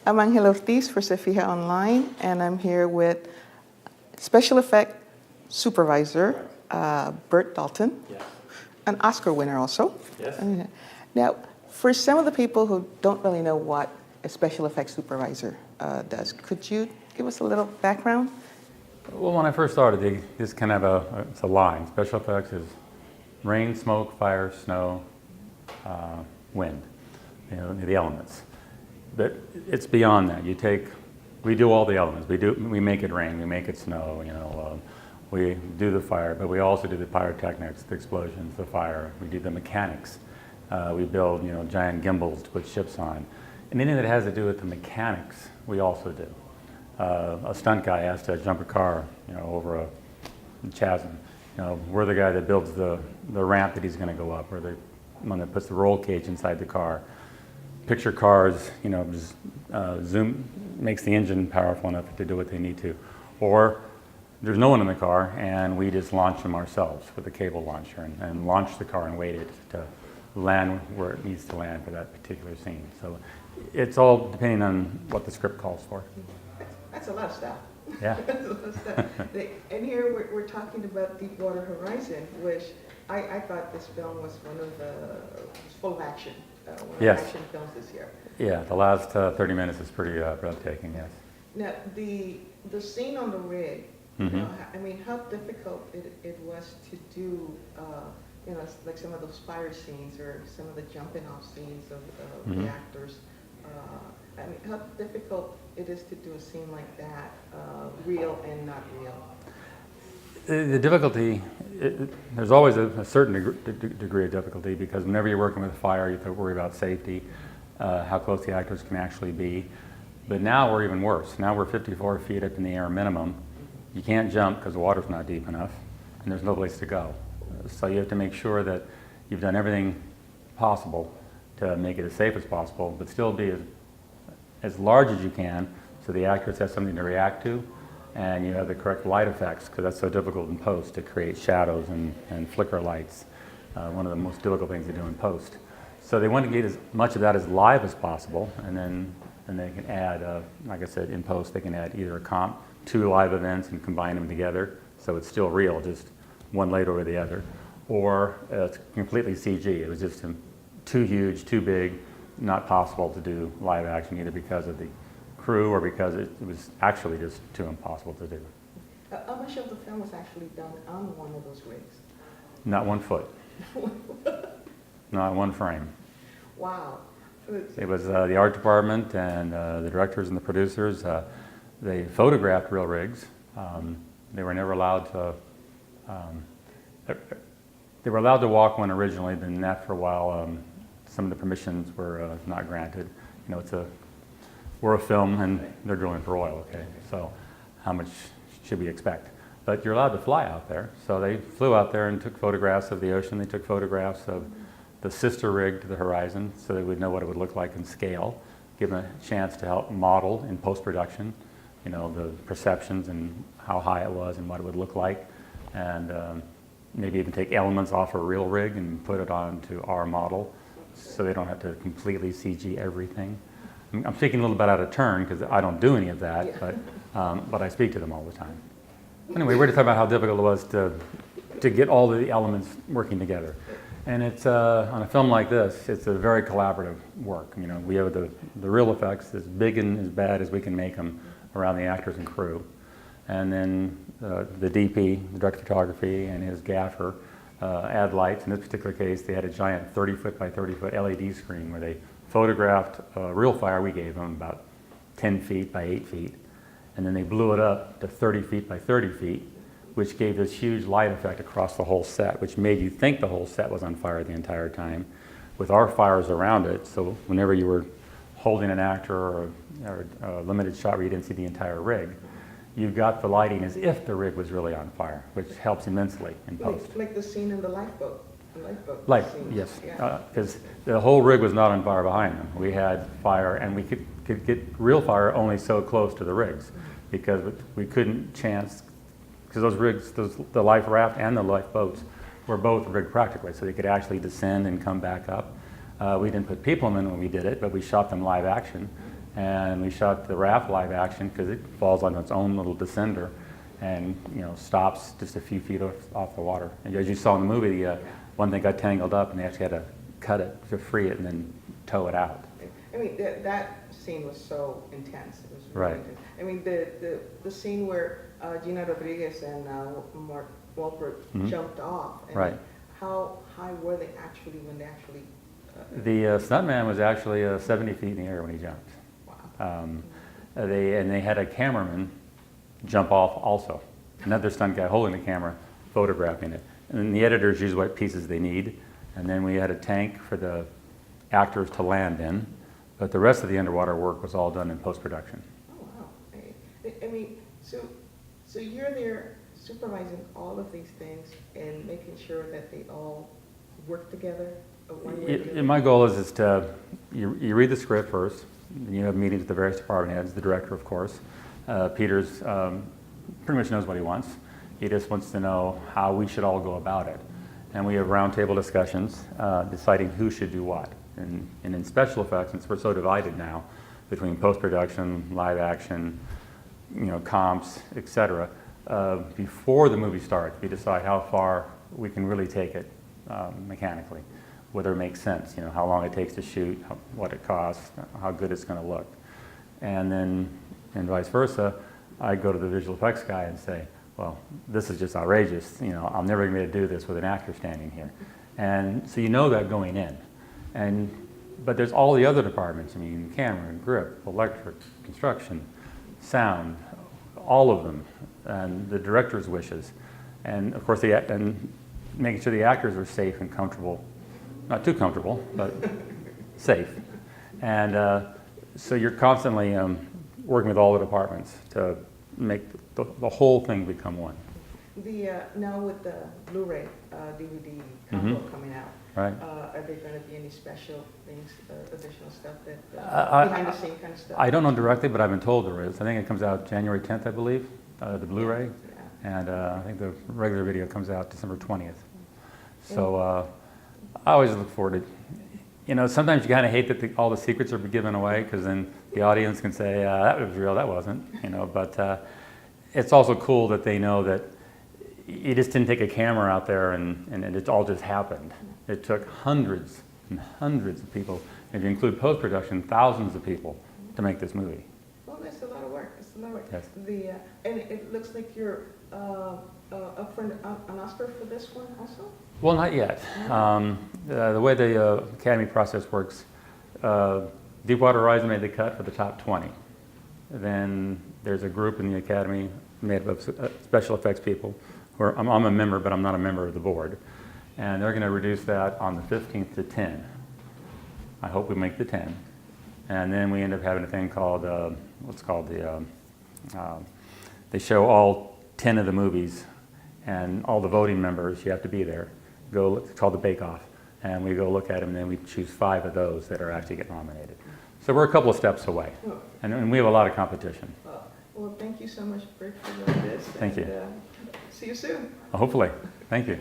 I'm Angela Ortíz for Se Fija Online, and I'm here with special effect supervisor Burt Dalton, Yes. an Oscar winner also. Yes. Now, for some of the people who don't really know what a special effects supervisor does, could you give us a little background? Well, when I first started, they just kind of it's a line. Special effects is rain, smoke, fire, snow, wind, the elements. But it's beyond that. We do all the elements. We make it rain, we make it snow, we do the fire, but we also do the pyrotechnics, the explosions, the fire. We do the mechanics. We build, giant gimbals to put ships on. And anything that has to do with the mechanics, we also do. A stunt guy has to jump a car, over a chasm. We're the guy that builds the ramp that he's going to go up, or the one that puts the roll cage inside the car. Picture cars, just makes the engine powerful enough to do what they need to. Or there's no one in the car, and we just launch them ourselves with a cable launcher and launch the car and wait it to land where it needs to land for that particular scene. So it's all depending on what the script calls for. That's a lot of stuff. Yeah. That's a lot of stuff. And here we're talking about Deepwater Horizon, which I thought this film was one of the full of action. One of Yes. the action films this year. Yeah, the last 30 minutes is pretty breathtaking, yes. Now, the scene on the rig, Mhm. how difficult it was to do, like some of those fire scenes or some of the jumping off scenes of Mhm. reactors. How difficult it is to do a scene like that, real and not real. The difficulty, there's always a certain degree of difficulty, because whenever you're working with fire, you have to worry about safety, how close the actors can actually be. But now we're even worse. Now we're 54 feet up in the air minimum. You can't jump because the water's not deep enough, and there's no place to go. So you have to make sure that you've done everything possible to make it as safe as possible, but still be as large as you can, so the actors have something to react to, and you have the correct light effects, because that's so difficult in post to create shadows and flicker lights. One of the most difficult things to do in post. So they want to get as much of that as live as possible, and then they can add, like I said, in post they can add either a comp, 2 live events and combine them together, so it's still real, just one laid over the other, or it's completely CG. It was just too huge, too big, not possible to do live action, either because of the crew or because it was actually just too impossible to do. How much of the film was actually done on one of those rigs? Not 1 foot. Not 1 frame. Wow. It was the art department and the directors and the producers. They photographed real rigs. They were never allowed to. They were allowed to walk one originally, then after a while, some of the permissions were not granted. We're a film and they're drilling for oil, okay? So how much should we expect? But you're allowed to fly out there. So they flew out there and took photographs of the ocean. They took photographs of the sister rig to the Horizon, so they would know what it would look like in scale, give them a chance to help model in post-production, the perceptions and how high it was and what it would look like. And maybe even take elements off a real rig and put it onto our model, so they don't have to completely CG everything. I'm speaking a little bit out of turn because I don't do any of that, yeah. But I speak to them all the time. Anyway, we're just talking about how difficult it was to get all the elements working together. And it's, on a film like this, it's a very collaborative work. We have the real effects, as big and as bad as we can make them, around the actors and crew. And then the DP, the director of photography, and his gaffer add lights. In this particular case, they had a giant 30-foot by 30-foot LED screen where they photographed real fire. We gave them about 10 feet by 8 feet. And then they blew it up to 30 feet by 30 feet, which gave this huge light effect across the whole set, which made you think the whole set was on fire the entire time, with our fires around it. So whenever you were holding an actor or a limited shot where you didn't see the entire rig, you've got the lighting as if the rig was really on fire, which helps immensely in post. Like the scene in the lifeboat. Yes, because the whole rig was not on fire behind them. We had fire, and we could get real fire only so close to the rigs, because we couldn't chance, because those rigs, the life raft and the lifeboats were both rigged practically, so they could actually descend and come back up. We didn't put people in when we did it, but we shot them live action, And we shot the raft live action because it falls on its own little descender and stops just a few feet off the water. And as you saw in the movie, one thing got tangled up and they actually had to cut it to free it and then tow it out. I mean, that scene was so intense. It was really Right. intense. I mean, the scene where Gina Rodriguez and Mark Wahlberg jumped off. I Right. mean, how high were they actually when they actually? The stuntman was actually 70 feet in the air when he jumped. Wow. They had a cameraman jump off also. Another stunt guy holding the camera, photographing it. And then the editors use what pieces they need. And then we had a tank for the actors to land in. But the rest of the underwater work was all done in post-production. Oh, wow. I mean, so you're there supervising all of these things and making sure that they all work together one way or the other? My goal is to, you read the script first, and you have meetings with the various department heads, the director, of course. Peter's pretty much knows what he wants. He just wants to know how we should all go about it. And we have roundtable discussions deciding who should do what. And in special effects, since we're so divided now between post-production, live action, comps, etc., before the movie starts, we decide how far we can really take it mechanically, whether it makes sense, how long it takes to shoot, what it costs, how good it's going to look. And then, and vice versa, I go to the visual effects guy and say, well, this is just outrageous. I'm never going to be able to do this with an actor standing here. And so that going in. But there's all the other departments. I mean, camera, grip, electric, construction, sound, all of them, and the director's wishes. And of course, and making sure the actors are safe and comfortable. Not too comfortable, but safe. And so you're constantly working with all the departments to make the whole thing become one. Now with the Blu-ray DVD combo coming out, right? Are there going to be any special things, additional stuff that behind the scene kind of stuff? I don't know directly, but I've been told there is. I think it comes out January 10th, I believe, the Blu-ray, and I think the regular video comes out December 20th. So I always look forward to. Sometimes you kind of hate that all the secrets are given away because then the audience can say that was real, that wasn't. But it's also cool that they know that you just didn't take a camera out there and it all just happened. It took hundreds and hundreds of people, if you include post-production, thousands of people to make this movie. Well, that's a lot of work. It's a lot of work. Yes. And it looks like you're up for an Oscar for this one also? Well, not yet. The way the Academy process works, Deepwater Horizon made the cut for the top 20. Then there's a group in the Academy made up of special effects people. I'm a member, but I'm not a member of the board. And they're going to reduce that on the 15th to 10. I hope we make the 10. And then we end up having a thing called, they show all 10 of the movies, and all the voting members, you have to be there. It's called the bake-off. And we go look at them, and then we choose 5 of those that are actually get nominated. So we're a couple of steps away. And we have a lot of competition. Well, thank you so much, Burt, for doing this. Thank you. See you soon. Hopefully. Thank you.